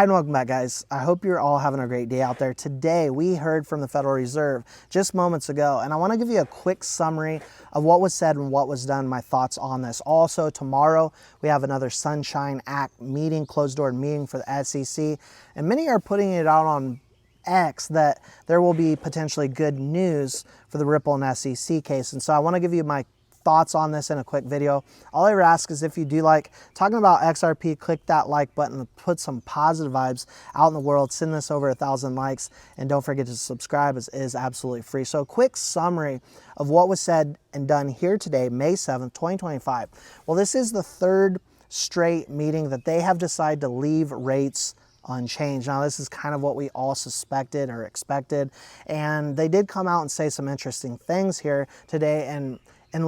Hi and welcome back, guys. I hope you're all having a great day out there. Today, we heard from the Federal Reserve just moments ago, and I want to give you a quick summary of what was said and what was done, my thoughts on this. Also, tomorrow, we have another Sunshine Act meeting, closed-door meeting for the SEC, and many are putting it out on X that there will be potentially good news for the Ripple and SEC case. And so I want to give you my thoughts on this in a quick video. All I ever ask is if you do like talking about XRP, click that like button to put some positive vibes out in the world. Send this over 1,000 likes, and don't forget to subscribe. It is absolutely free. So a quick summary of what was said and done here today, May 7th, 2025. Well, this is the third straight meeting that they have decided to leave rates unchanged. Now, this is kind of what we all suspected or expected, and they did come out and say some interesting things here today, and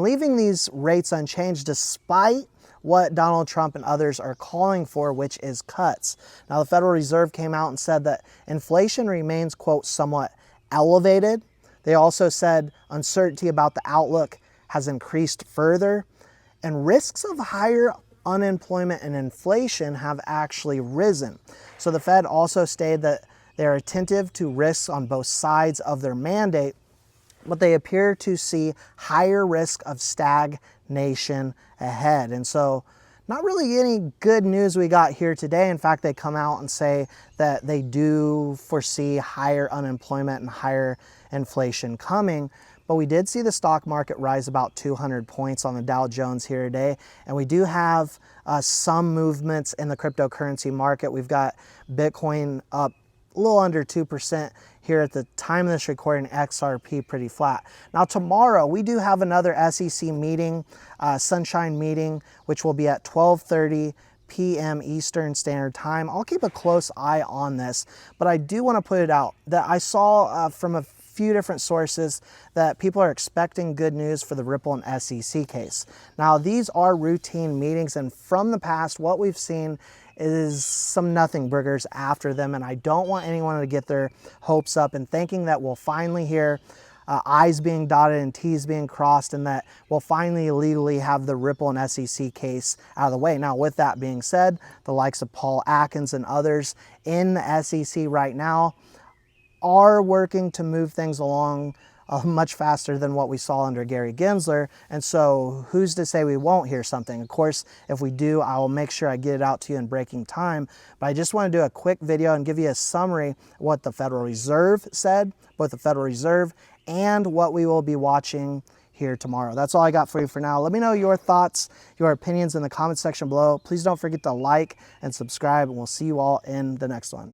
leaving these rates unchanged despite what Donald Trump and others are calling for, which is cuts. Now, the Federal Reserve came out and said that inflation remains, quote, somewhat elevated. They also said uncertainty about the outlook has increased further, and risks of higher unemployment and inflation have actually risen. So the Fed also stated that they're attentive to risks on both sides of their mandate, but they appear to see higher risk of stagnation ahead. And so not really any good news we got here today. In fact, they come out and say that they do foresee higher unemployment and higher inflation coming. But we did see the stock market rise about 200 points on the Dow Jones here today. And we do have some movements in the cryptocurrency market. We've got Bitcoin up a little under 2% here at the time of this recording, XRP pretty flat. Now tomorrow, we do have another SEC meeting, Sunshine meeting, which will be at 12:30 p.m. Eastern Standard Time. I'll keep a close eye on this, but I do want to put it out that I saw from a few different sources that people are expecting good news for the Ripple and SEC case. Now, these are routine meetings, and from the past, what we've seen is some nothing burgers after them, and I don't want anyone to get their hopes up and thinking that we'll finally hear I's being dotted and T's being crossed, and that we'll finally legally have the Ripple and SEC case out of the way. Now, with that being said, the likes of Paul Atkins and others in the SEC right now are working to move things along much faster than what we saw under Gary Gensler. And so who's to say we won't hear something? Of course, if we do, I will make sure I get it out to you in breaking time. But I just want to do a quick video and give you a summary of what the Federal Reserve said, both the Federal Reserve and what we will be watching here tomorrow. That's all I got for you for now. Let me know your thoughts, your opinions in the comment section below. Please don't forget to like and subscribe, and we'll see you all in the next one.